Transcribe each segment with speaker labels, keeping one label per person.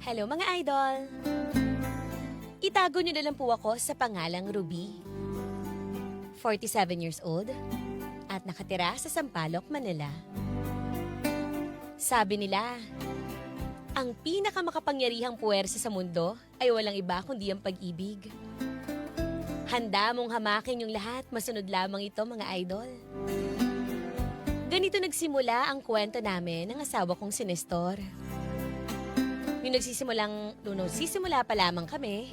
Speaker 1: Hello mga idol! Itago niyo na lang po ako sa pangalang Ruby. 47 years old at nakatira sa Sampaloc, Manila. Sabi nila, ang pinakamakapangyarihang puwersa sa mundo ay walang iba kundi ang pag-ibig. Handa mong hamakin yung lahat, masunod lamang ito mga idol. Ganito nagsimula ang kwento namin ng asawa kong si Nestor. Nung nagsisimula pa lamang kami,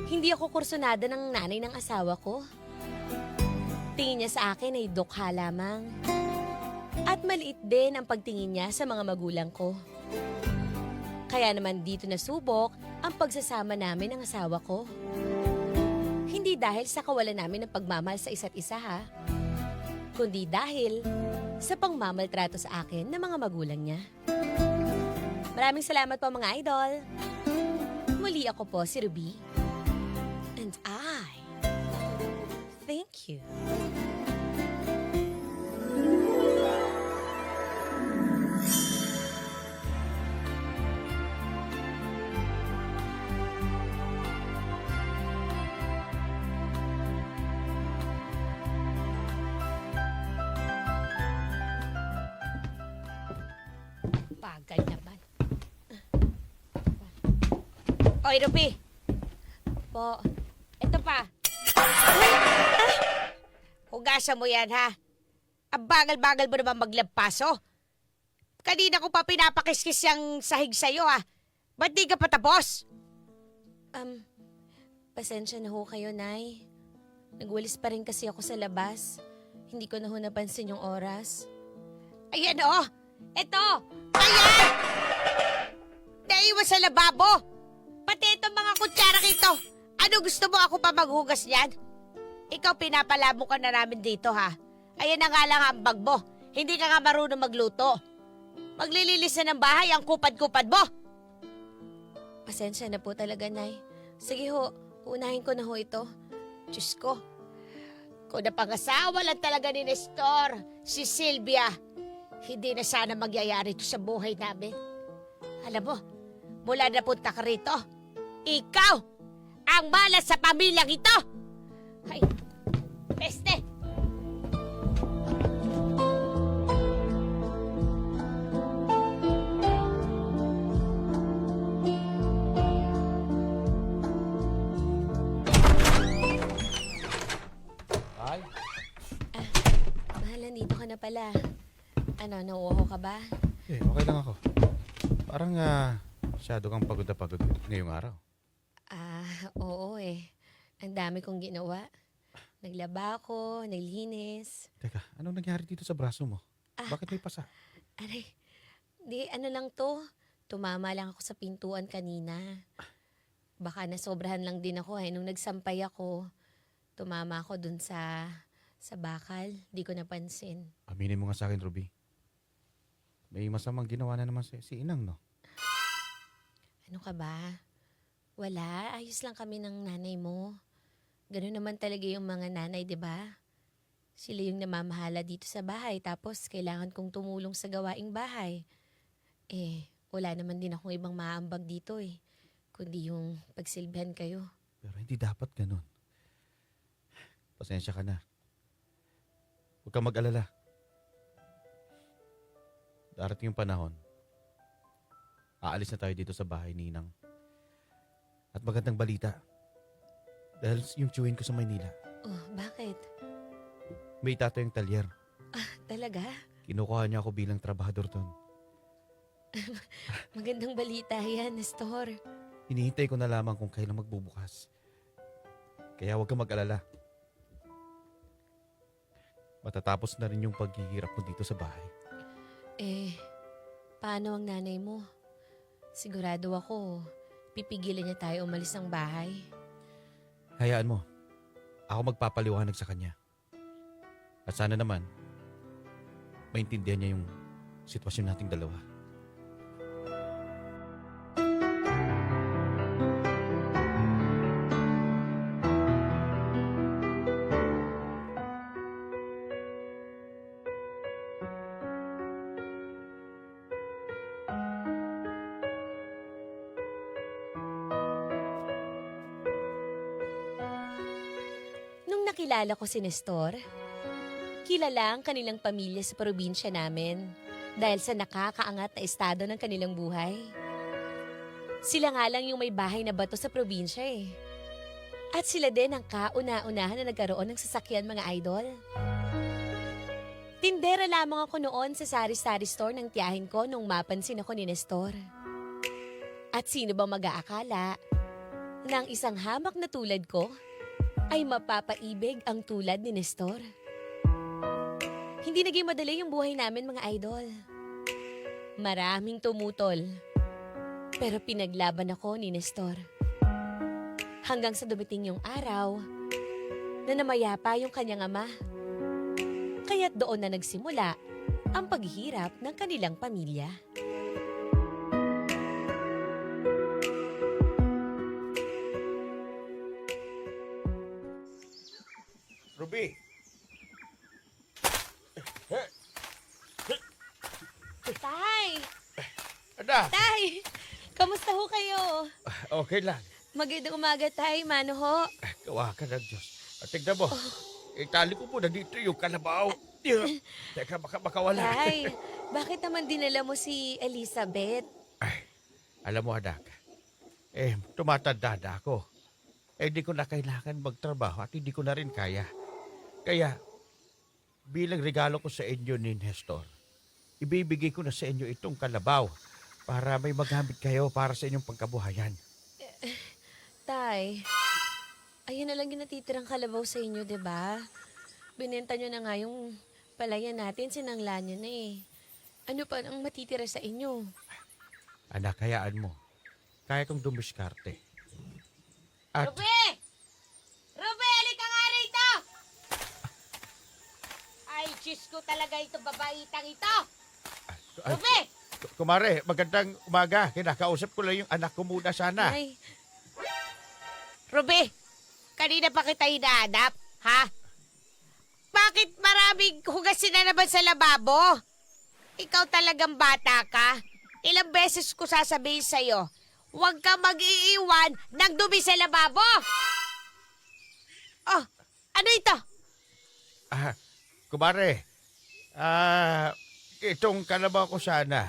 Speaker 1: hindi ako kursunada ng nanay ng asawa ko. Tingin niya sa akin ay dukha lamang. At maliit din ang pagtingin niya sa mga magulang ko. Kaya naman dito nasubok ang pagsasama namin ng asawa ko. Hindi dahil sa kawalan namin ng pagmamahal sa isa't isa ha, kundi dahil sa pangmamaltrato sa akin ng mga magulang niya. Maraming salamat po mga idol. Muli ako po si Ruby. And I thank you. Bagal naman. Oy, Ruby. Po. Ito pa. Hugasan mo yan, ha? Ang bagal-bagal mo naman maglampaso. Kanina ko pa pinapakiskis yung sahig sa'yo, ha? Ba't di ka pa tapos? Pasensya na ho kayo, Nay. Nagwalis pa rin kasi ako sa labas. Hindi ko na ho napansin yung oras. Ayan, oh! Ito! Ayan! Naiwan sa lababo! Pati itong mga kutsara rito. Ano gusto mo ako pa maghugas niyan? Ikaw pinapalabo ka na namin dito ha. Ayan na nga lang ang bag mo. Hindi ka nga marunong magluto. Maglililis na ng bahay ang kupad-kupad mo. Pasensya na po talaga, Nay. Sige ho, unahin ko na ho ito. Diyos ko. Kung napangasawa lang talaga ni Nestor, si Sylvia, hindi na sana magyayari ito sa buhay namin. Alam mo, mula na punta ka rito, ikaw ang malas sa pamilyang ito! Ay, peste!
Speaker 2: Ay,
Speaker 1: Mahal, nandito ka na pala. Ano, nauuho ka ba?
Speaker 2: okay lang ako. Parang masyado kang pagod na pagod ngayong araw.
Speaker 1: Oo eh. Ang dami kong ginawa. Naglaba ako, naglinis.
Speaker 2: Teka, anong nangyari dito sa braso mo? Bakit may pasa?
Speaker 1: Aray, di ano lang to. Tumama lang ako sa pintuan kanina. Baka nasobrahan lang din ako nung nagsampay ako. Tumama ako dun sa bakal. Di ko napansin.
Speaker 2: Aminin mo nga sa akin, Ruby. May masamang ginawa na naman si Inang, no?
Speaker 1: Ano ka ba? Wala, ayos lang kami ng nanay mo. Ganun naman talaga yung mga nanay, di ba? Sila yung namamahala dito sa bahay tapos kailangan kong tumulong sa gawaing bahay. Wala naman din akong ibang maaambag dito kundi yung pagsilbihan kayo.
Speaker 2: Pero hindi dapat ganun. Pasensya ka na. Huwag kang mag-alala. Darating yung panahon. Aalis na tayo dito sa bahay ni Inang. At magandang balita. Dahil yung chewin ko sa Maynila.
Speaker 1: Oh, bakit?
Speaker 2: May tato yung talyer.
Speaker 1: Talaga?
Speaker 2: Kinukuha niya ako bilang trabahador doon.
Speaker 1: Magandang balita yan, Nestor.
Speaker 2: Hinihintay ko na lamang kung kailan magbubukas. Kaya huwag kang mag-alala. Matatapos na rin yung paghihirap mo dito sa bahay.
Speaker 1: Paano ang nanay mo? Sigurado ako, pipigilan niya tayo umalis ng bahay.
Speaker 2: Hayaan mo. Ako magpapaliwanag sa kanya. At sana naman, maintindihan niya yung sitwasyon nating dalawa.
Speaker 1: Nung nakilala ko si Nestor, kilala ang kanilang pamilya sa probinsya namin dahil sa nakakaangat na estado ng kanilang buhay. Sila nga lang yung may bahay na bato sa probinsya eh. At sila din ang kauna-unahan na nagkaroon ng sasakyan, mga idol. Tindera lamang ako noon sa sari-sari store ng tiyahin ko nung mapansin ako ni Nestor. At sino bang mag-aakala na ang isang hamak na tulad ko ay mapapaibig ang tulad ni Nestor. Hindi naging madali yung buhay namin, mga idol. Maraming tumutol. Pero pinaglaban ako ni Nestor. Hanggang sa dumating yung araw na namayapa yung kanyang ama. Kaya't doon na nagsimula ang paghihirap ng kanilang pamilya.
Speaker 3: Ruby!
Speaker 1: Tay!
Speaker 3: Anak!
Speaker 1: Tay! Kamusta ho kayo?
Speaker 3: Okay lang.
Speaker 1: Magandang umaga, Tay. Mano ho?
Speaker 3: Gawa ka ng Diyos. At tignan mo, itali ko muna dito yung kalabaw. Teka, baka makawala.
Speaker 1: Tay, bakit naman dinala mo si Elizabeth?
Speaker 3: Ay, alam mo anak, tumatanda na ako. Hindi ko na kailangan magtrabaho at hindi ko na rin kaya. Kaya, bilang regalo ko sa inyo ni Nestor, ibibigay ko na sa inyo itong kalabaw para may magamit kayo para sa inyong pagkabuhayan.
Speaker 1: Tay, ayun na lang yung natitirang kalabaw sa inyo, 'di ba? Binenta nyo na nga yung palayan natin, sinangla nyo na eh. Ano pa ang matitira sa inyo?
Speaker 3: Anak, hayaan mo. Kaya kong dumiskarte. At
Speaker 1: Ruby! Ruby, halika nga rito! Ay, Diyos ko talaga ito, babaitang ito!
Speaker 3: Ay,
Speaker 1: Ruby!
Speaker 3: kumare, magandang umaga. Kinakausap ko lang yung anak ko muna sana.
Speaker 1: Ay. Ruby, kanina pa kita hinahanap, ha? Bakit maraming hugasin na naman sa lababo? Ikaw talagang bata ka. Ilang beses ko sasabihin sa'yo, huwag ka mag-iiwan ng dumi sa lababo! Oh, ano ito?
Speaker 3: Kumare, itong kalabaw ko sana,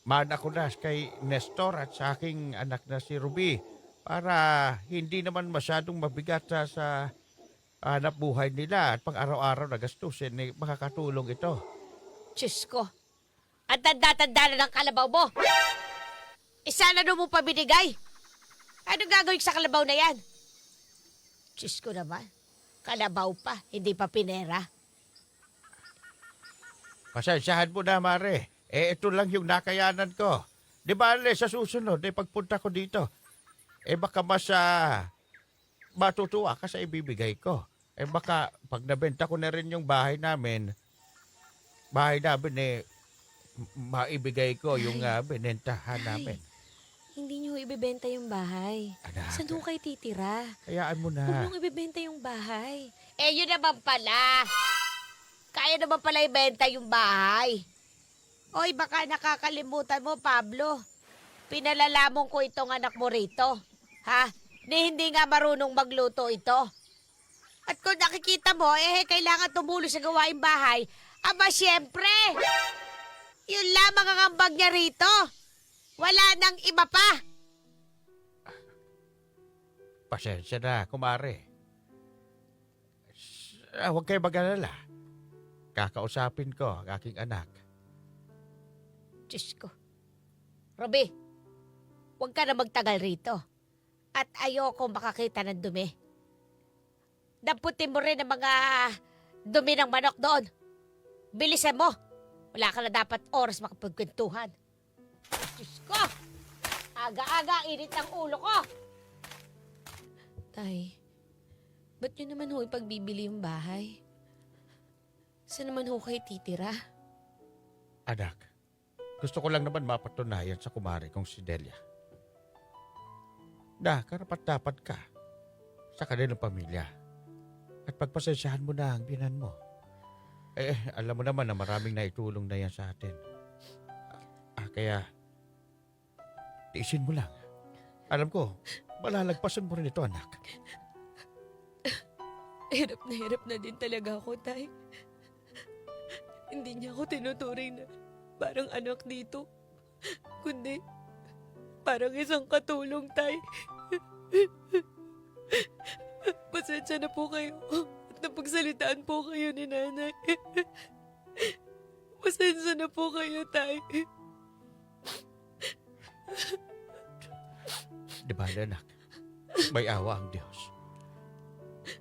Speaker 3: mana ko na kay Nestor at sa aking anak na si Ruby para hindi naman masyadong mabigat sa hanap buhay nila at pang araw-araw na gastusin, makakatulong ito.
Speaker 1: Diyos ko, ang tanda-tanda na ng kalabaw mo. Isa na doon mo pa binigay. Ano gagawin sa kalabaw na yan? Diyos ko naman, kalabaw pa, hindi pa pinera.
Speaker 3: Pasensyahan mo na, Mare. Ito lang yung nakayanan ko. Di ba, sa susunod, pagpunta ko dito, baka matutuwa ka sa ibibigay ko. Baka pag nabenta ko na rin yung bahay namin, maibigay ko yung binentahan namin.
Speaker 1: Hindi niyo ibebenta yung bahay.
Speaker 3: Anak,
Speaker 1: Saan ho kayo titira?
Speaker 3: hayaan mo
Speaker 1: Huwag
Speaker 3: na.
Speaker 1: niyong ibebenta yung bahay. Yun naman pala. Kaya naman pala ibenta yung bahay. Oy, baka nakakalimutan mo, Pablo. Pinalalamon ko itong anak mo rito. Ha? Hindi nga marunong magluto ito. At kung nakikita mo, kailangan tumulo sa gawaing bahay. Aba, siyempre. Yun lamang ang ambag niya rito. Wala nang iba pa.
Speaker 3: Pasensya na, kumare. Huwag kayo mag-alala. Kakausapin ko ang aking anak.
Speaker 1: Diyos ko. Roby, huwag ka na magtagal rito. At ayoko makakita ng dumi. Damputin mo rin ang mga dumi ng manok doon. Bilisan mo. Wala ka na dapat oras makapagkwentuhan. Diyos ko! Aga-aga, init ng ulo ko! Tay, ba't nyo naman ho ipagbibili yung bahay? Saan naman ho kayo titira?
Speaker 3: Anak, gusto ko lang naman mapatunayan sa kumare kong si Delia na karapat-dapat ka sa kanilang pamilya. At pagpasensyahan mo na ang binan mo. Alam mo naman na maraming naitulong na yan sa atin. Kaya, tiisin mo lang. Alam ko, malalagpasan mo rin ito, anak.
Speaker 1: hirap na din talaga ako, Tay. Hindi niya ako tinuturing na parang anak dito, kundi parang isang katulong, Tay. Pasensya na po kayo at napagsalitaan po kayo ni Nanay. Pasensya na po kayo, Tay.
Speaker 3: Di ba, anak? May awa ang Diyos.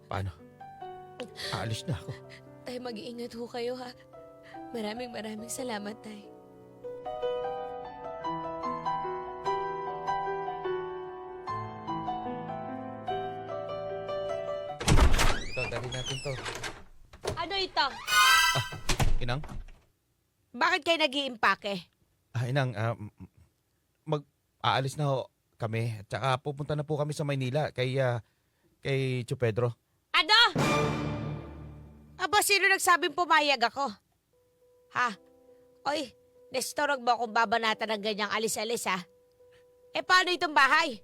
Speaker 3: Paano? Aalis na ako.
Speaker 1: Tay, mag-iingat ho kayo, ha. Maraming salamat, Tay.
Speaker 2: Ito, dali natin to.
Speaker 1: Ano ito?
Speaker 2: Inang?
Speaker 1: Bakit kayo nag-iimpake?
Speaker 2: Inang, aalis na ho kami. At saka pupunta na po kami sa Maynila kay Tio Pedro.
Speaker 4: Ano? Aba, sino nagsabing pumayag ako? Ha? Oy, Nestor, huwag mo akong babanatan ng ganyang alis-alis, ha? Eh, paano itong bahay?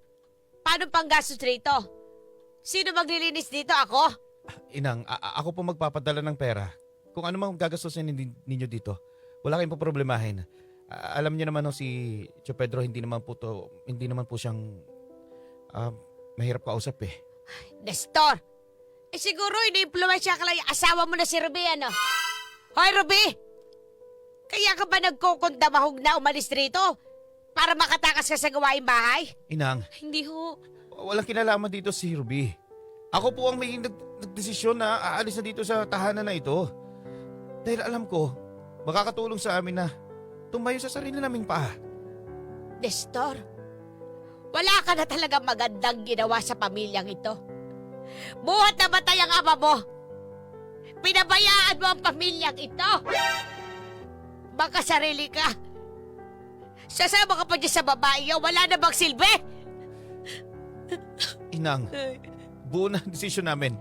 Speaker 4: Paano pang gastos rito? Sino maglilinis dito? Ako?
Speaker 2: Inang, ako po magpapadala ng pera. Kung ano mang gagastusin ninyo dito, wala kayong poproblemahin. Alam niyo naman si Tio Pedro, hindi naman po siyang mahirap kausap eh.
Speaker 4: Nestor! Eh, siguro ini-influensya ka lang yung asawa mo na si Ruby, ano? Hoy, Ruby! Kaya ka ba nagkukundamahog na umalis rito? Para makatakas ka sa gawaing bahay?
Speaker 2: Inang,
Speaker 1: Hindi ho.
Speaker 2: walang kinalaman dito si Ruby. Ako po ang may nagdesisyon na aalis na dito sa tahanan na ito. Dahil alam ko, makakatulong sa amin na tumayo sa sarili naming paa.
Speaker 4: Nestor, wala ka na talaga magandang ginawa sa pamilyang ito. Buhat na batay ang ama mo. Pinabayaan mo ang pamilyang ito. Baka sarili ka. Sasama ka pa dyan sa babae yan, wala na bang silbi?
Speaker 2: Inang,
Speaker 1: Tay.
Speaker 2: buo na ang desisyon namin.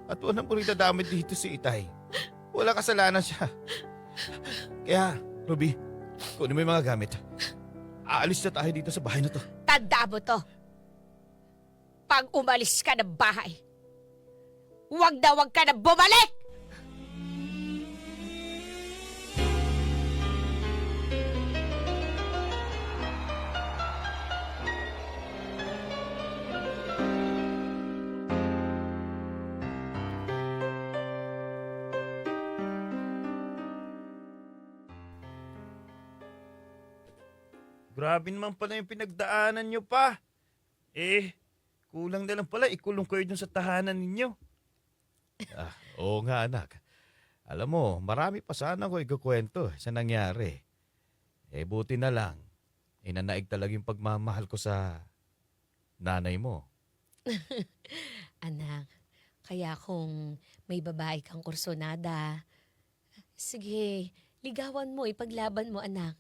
Speaker 2: At wala po rin dadamit dito si Itay. Wala kasalanan siya. Kaya, Ruby, kunin mo yung mga gamit. Aalis na tayo dito sa bahay na to.
Speaker 4: Tanda mo to. Pag umalis ka ng bahay, huwag ka na bumalik!
Speaker 3: Grabe naman pala yung pinagdaanan nyo pa. Kulang na lang pala, ikulong kayo dun sa tahanan ninyo.
Speaker 2: Oo nga anak. Alam mo, marami pa sana ko ikukwento sa nangyari. Buti na lang. Inanaig talaga yung pagmamahal ko sa nanay mo.
Speaker 1: Anak, kaya kung may babae kang kursonada, sige, ligawan mo, ipaglaban mo, anak.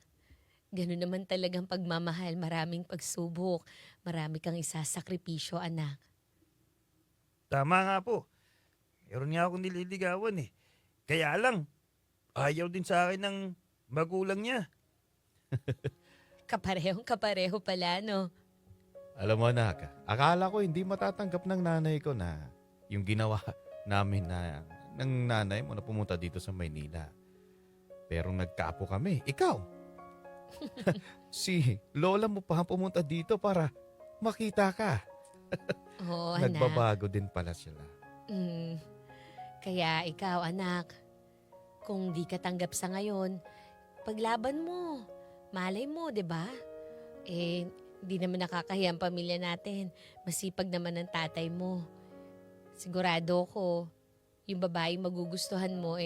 Speaker 1: Ganun naman talagang pagmamahal, maraming pagsubok, marami kang isasakripisyo, anak.
Speaker 3: Tama nga po. Meron nga akong nililigawan eh. Kaya lang, ayaw din sa akin ng magulang niya.
Speaker 1: Kapareho pala, no?
Speaker 2: Alam mo anak, akala ko hindi matatanggap ng nanay ko na yung ginawa namin ng nanay mo na pumunta dito sa Maynila. Pero nagkaapo kami. Ikaw! Si lola mo pa pumunta dito para makita ka.
Speaker 1: Oo, anak.
Speaker 2: Nagbabago din pala sila.
Speaker 1: Kaya ikaw, anak, kung di ka tanggap sa ngayon, paglaban mo. Malay mo, 'di ba? Di naman nakakahiya ang pamilya natin. Masipag naman ang tatay mo. Sigurado ko, yung babaeng magugustuhan mo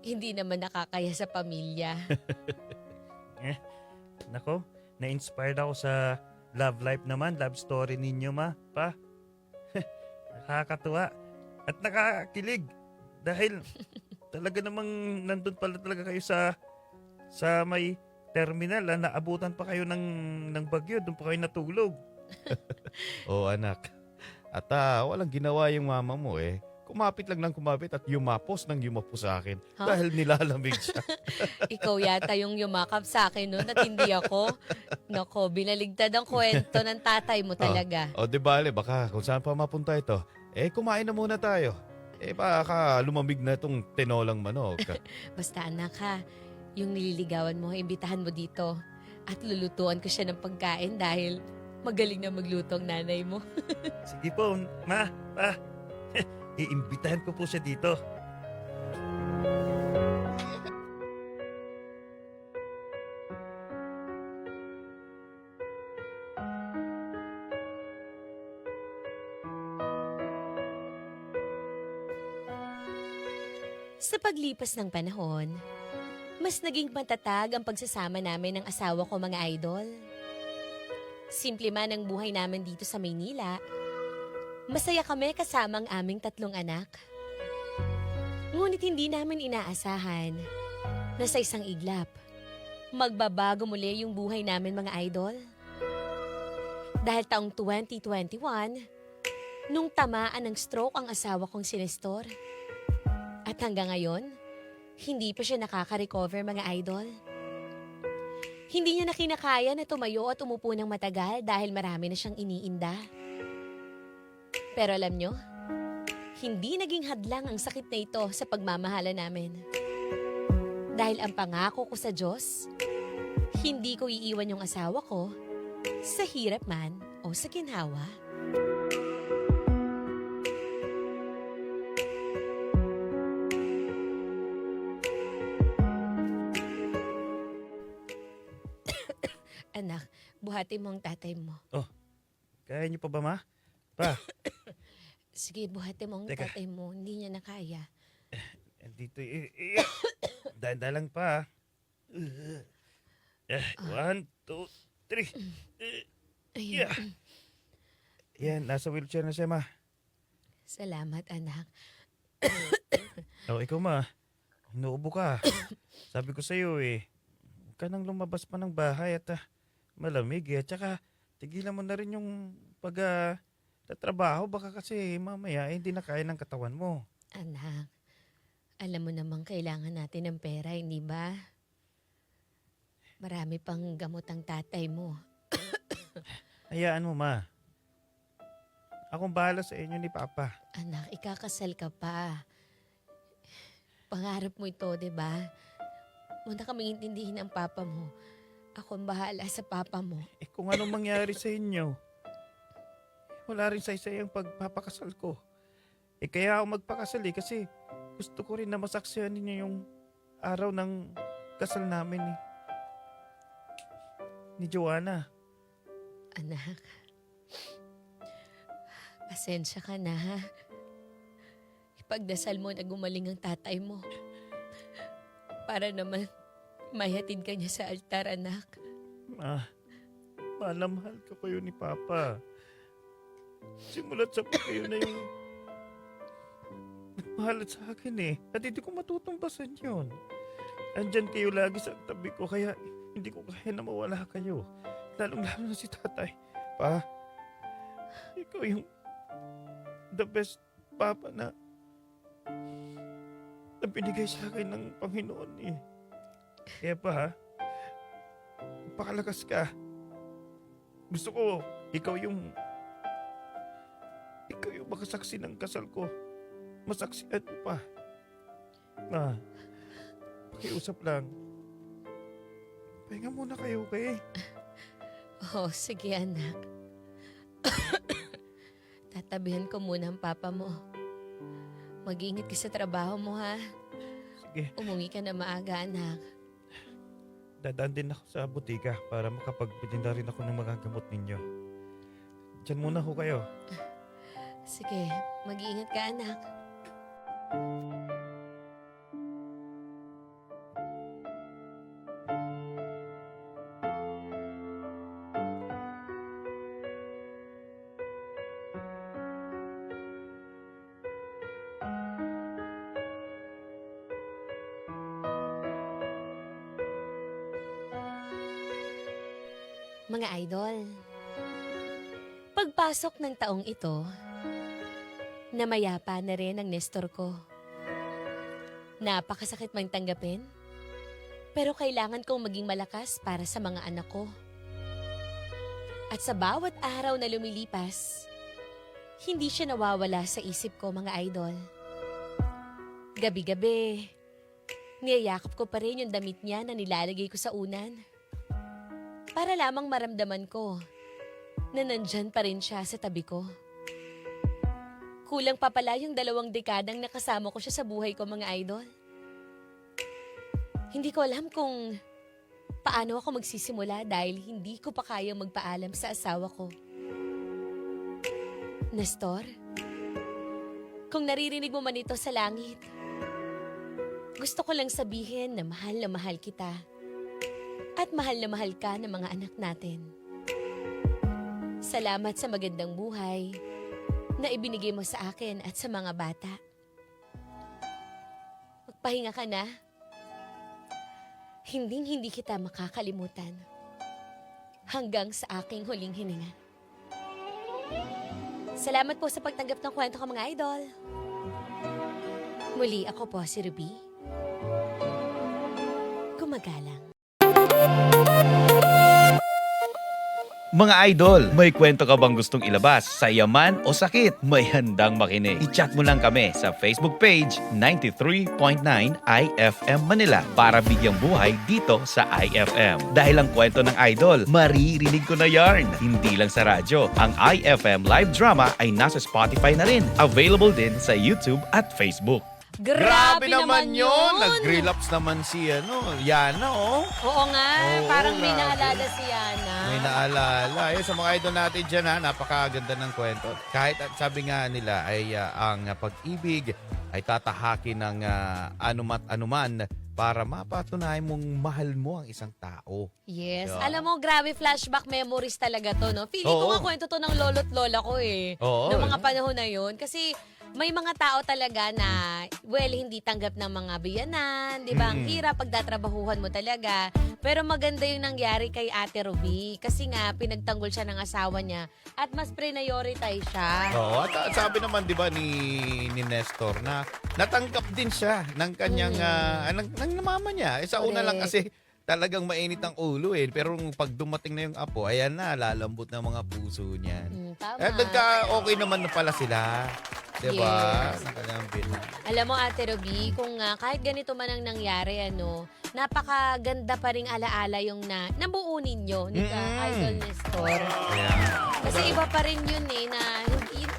Speaker 1: hindi naman nakakaya sa pamilya.
Speaker 3: Nako, na-inspired ako sa love life naman, love story ninyo pa. Nakakatuwa at nakakakilig dahil talaga namang nandun pala talaga kayo sa may terminal, naabutan pa kayo ng bagyo, doon pa kayo natulog.
Speaker 2: Oo anak. At walang ginawa yung mama mo kumapit lang ng kumapit at yumapos sa akin
Speaker 1: Ha?
Speaker 2: dahil nilalamig siya.
Speaker 1: Ikaw yata yung yumakap sa akin noon at hindi ako. Nako, binaligtad ang kwento ng tatay mo talaga.
Speaker 2: O di bale, baka kung saan pa mapunta ito, kumain na muna tayo. Baka lumamig na itong tinolang manok.
Speaker 1: Basta anak ha, yung nililigawan mo, imbitahan mo dito. At lulutuan ko siya ng pagkain dahil magaling na magluto ang nanay mo.
Speaker 3: Sige po, ma, pa. Iimbitahan ko po siya dito.
Speaker 1: Sa paglipas ng panahon, mas naging matatag ang pagsasama namin ng asawa ko, mga idol. Simple man ang buhay namin dito sa Maynila, masaya kami kasama ang aming 3 anak. Ngunit hindi namin inaasahan na sa isang iglap, magbabago muli yung buhay namin, mga idol. Dahil taong 2021, nung tamaan ng stroke ang asawa kong si Nestor. At hanggang ngayon, hindi pa siya nakaka-recover, mga idol. Hindi niya na kinakaya na tumayo at umupo ng matagal dahil marami na siyang iniinda. Pero alam nyo, hindi naging hadlang ang sakit na ito sa pagmamahala namin. Dahil ang pangako ko sa Diyos, hindi ko iiwan yung asawa ko sa hirap man o sa ginhawa. Anak, buhati mo ang tatay mo.
Speaker 3: Kaya niyo pa ba, ma? Pa,
Speaker 1: Sige, buhati mo ang
Speaker 3: Teka.
Speaker 1: tatay mo. Hindi niya na kaya.
Speaker 3: dito. Danda lang pa. 1, 2, 3.
Speaker 1: Ayun.
Speaker 3: Yeah. Yan, nasa wheelchair na siya, ma.
Speaker 1: Salamat, anak.
Speaker 3: Ikaw, ma. Inuubo ka. Sabi ko sa'yo, huwag ka nang lumabas pa ng bahay at malamig. At saka, tigilan mo na rin yung tatrabaho. Baka kasi mamaya hindi na kaya ng katawan mo.
Speaker 1: Anak, alam mo namang kailangan natin ng pera, hindi ba? Marami pang gamot ang tatay mo.
Speaker 3: Hayaan mo, ma. Akong bahala sa inyo ni Papa.
Speaker 1: Anak, ikakasal ka pa. Pangarap mo ito, di ba? Muna kaming intindihin ang papa mo. Ako ang bahala sa papa mo.
Speaker 3: Kung anong mangyari sa inyo, wala rin sa isa yung pagpapakasal ko. Kaya ako magpakasal kasi gusto ko rin na masaksihan ninyo yung araw ng kasal namin ni Joanna.
Speaker 1: Anak, pasensya ka na ha. Ipagdasal mo na gumaling ang tatay mo. Para naman mayatin ka niya sa altar, anak.
Speaker 3: Mahal na mahal ka kayo ni Papa. Simulat sa kayo na yung nagmahalat sa akin At hindi ko matutumbasan yun. Andyan kayo lagi sa tabi ko kaya hindi ko kaya na mawala kayo. Lalong-lalo na si tatay. Pa, ikaw yung the best papa na binigay sa akin ng Panginoon Kaya pa pakalakas ka. Gusto ko, ikaw yung makasaksi ng kasal ko. Masaksihan mo pa. Pakiusap lang. Pahinga muna kayo, okay?
Speaker 1: Oh, sige anak. Tatabihan ko muna ang papa mo. Mag-iingat ka sa trabaho mo ha.
Speaker 3: Sige,
Speaker 1: Umuwi ka na maaga, anak.
Speaker 3: dadaan din ako sa butika para makapagbili na rin ako ng mga gamot ninyo. Diyan muna ho kayo.
Speaker 1: Sige, mag-iingat ka, anak. Mga idol, pagpasok ng taong ito, na mayapa na rin ang Nestor ko. Napakasakit mang tanggapin, pero kailangan kong maging malakas para sa mga anak ko. At sa bawat araw na lumilipas, hindi siya nawawala sa isip ko, mga idol. Gabi-gabi, niyayakap ko pa rin yung damit niya na nilalagay ko sa unan. Para lamang maramdaman ko na nandyan pa rin siya sa tabi ko. Kulang pa pala yung 2 dekadang nakasama ko siya sa buhay ko, mga idol. Hindi ko alam kung paano ako magsisimula dahil hindi ko pa kayang magpaalam sa asawa ko. Nestor, kung naririnig mo man ito sa langit, gusto ko lang sabihin na mahal kita at mahal na mahal ka ng mga anak natin. Salamat sa magandang buhay na ibinigay mo sa akin at sa mga bata. Magpahinga ka na. Hindi kita makakalimutan hanggang sa aking huling hininga. Salamat po sa pagtanggap ng kwento ko, mga idol. Muli, ako po si Ruby. Gumagalang.
Speaker 5: Mga idol, may kwento ka bang gustong ilabas sa yaman o sakit? May handang makinig. I-chat mo lang kami sa Facebook page 93.9 IFM Manila para bigyang buhay dito sa IFM. Dahil ang kwento ng idol, maririnig ko na yarn. Hindi lang sa radyo. Ang IFM live drama ay nasa Spotify na rin. Available din sa YouTube at Facebook.
Speaker 1: Grabe naman yun!
Speaker 2: Nag-relapse naman si Yana, oh.
Speaker 1: Oo nga,
Speaker 2: Oo,
Speaker 1: parang may
Speaker 2: grabe.
Speaker 1: naalala si Yana.
Speaker 2: May naalala. Ayun, sa mga idol natin dyan, napakaganda ng kwento. Kahit sabi nga nila ay ang pag-ibig ay tatahakin ng anuman para mapatunayan mong mahal mo ang isang tao.
Speaker 1: Yes.
Speaker 2: Yeah.
Speaker 1: Alam mo, grabe flashback memories talaga to, no? Feeling ko
Speaker 2: Oo.
Speaker 1: nga kwento to ng lolo't lola ko eh.
Speaker 2: Oo.
Speaker 1: Noong mga panahon na yun. Kasi may mga tao talaga na, hindi tanggap ng mga biyanan, di ba? Ang hirap pagdatrabahuhan mo talaga. Pero maganda yung nangyari kay Ate Ruby. Kasi nga, pinagtanggol siya ng asawa niya at mas prioritize siya.
Speaker 2: Oo, at sabi naman 'di ba ni Nestor na natanggap din siya ng kanyang ng mama niya. Sa una lang kasi talagang mainit ang ulo pero pag dumating na yung apo, ayan na lalambot na mga puso niyan.
Speaker 1: Tama.
Speaker 2: At nagka-okay naman na pala sila. 'Di ba?
Speaker 1: Yes.
Speaker 2: Ng kanyang bilang.
Speaker 1: Alam mo, Ate Ruby, kung kahit ganito man ang nangyari, napakaganda pa ring alaala yung nabuo ninyo ni Idol Nestor.
Speaker 2: Ayan.
Speaker 1: Kasi iba pa rin yun na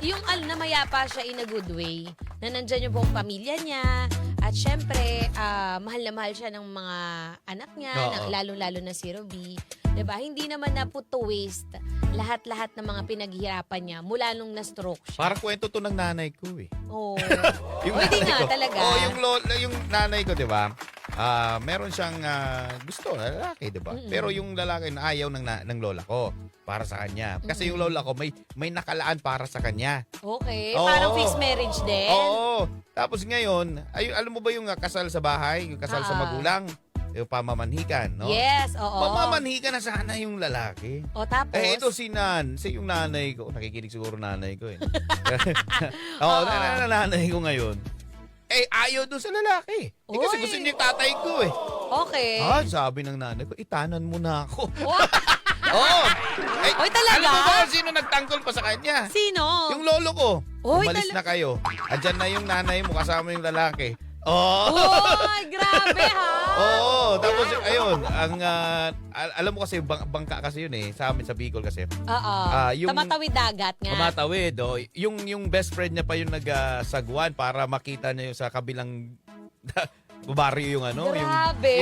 Speaker 1: yung na mayapa siya in a good way. Na nandyan yung buong pamilya niya. At syempre, mahal na mahal siya ng mga anak niya,
Speaker 2: Oo.
Speaker 1: lalo-lalo na si Ruby. Diba? Hindi naman na put to waste lahat-lahat ng mga pinaghirapan niya mula nung na-stroke siya.
Speaker 2: Parang kwento to ng nanay ko
Speaker 1: Oo.
Speaker 2: Yung
Speaker 1: Hindi
Speaker 2: nanay
Speaker 1: nga
Speaker 2: ko.
Speaker 1: talaga.
Speaker 2: Yung nanay ko, 'di ba? Meron siyang gusto na lalaki, 'di ba? Pero yung lalaki na ayaw ng lola ko para sa kanya. Kasi yung lola ko may nakalaan para sa kanya.
Speaker 1: Okay.
Speaker 2: Oo.
Speaker 1: Parang fixed marriage din.
Speaker 2: Oo. Tapos ngayon, alam mo ba yung kasal sa bahay, yung kasal sa magulang, yung pamamanhikan, no?
Speaker 1: Yes, oo.
Speaker 2: Pamamanhikan na sana yung lalaki.
Speaker 1: O tapos?
Speaker 2: Ito yung nanay ko. Nakikinig siguro nanay ko Oo, nanay ko ngayon. Ayaw doon sa lalaki. Kasi
Speaker 1: Oy.
Speaker 2: gusto niya yung tatay ko
Speaker 1: Okay.
Speaker 2: Sabi ng nanay ko, itanan mo na ako.
Speaker 1: What?
Speaker 2: Oo.
Speaker 1: Oy, talaga?
Speaker 2: Alam mo ba kung sino nagtangkol pa sa kanya?
Speaker 1: Sino?
Speaker 2: Yung lolo ko.
Speaker 1: Oy,
Speaker 2: Umalis na kayo. Andyan na yung nanay mo kasama yung lalaki. Oh.
Speaker 1: Uy, grabe ha?
Speaker 2: Oo, tapos ayun, alam mo kasi bangka kasi yun sa amin sa Bicol kasi.
Speaker 1: Oo. Tamatawid dagat nga.
Speaker 2: Tumatawid, yung best friend niya pa yung nagsagwan para makita niya yung sa kabilang baryo yung
Speaker 1: Grabe.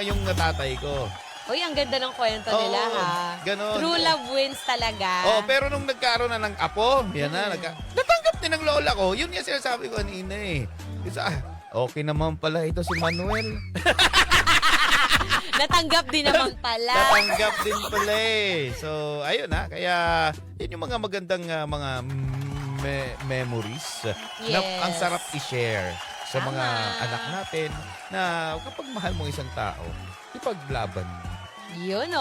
Speaker 2: yung tatay ko.
Speaker 1: Uy, ang ganda ng kwento nila ha.
Speaker 2: Ganon.
Speaker 1: True love wins talaga.
Speaker 2: Pero nung nagkaroon na ng apo, yan natanggap din ng lola ko. Yun yung sinasabi ko kanina okay naman pala ito si Manuel.
Speaker 1: Natanggap din naman pala.
Speaker 2: Natanggap din pala So, ayun kaya yun yung mga magandang mga memories na
Speaker 1: Yes.
Speaker 2: ang sarap i-share sa
Speaker 1: Tama.
Speaker 2: mga anak natin na kapag mahal mo isang tao, ipaglaban mo.
Speaker 1: Yun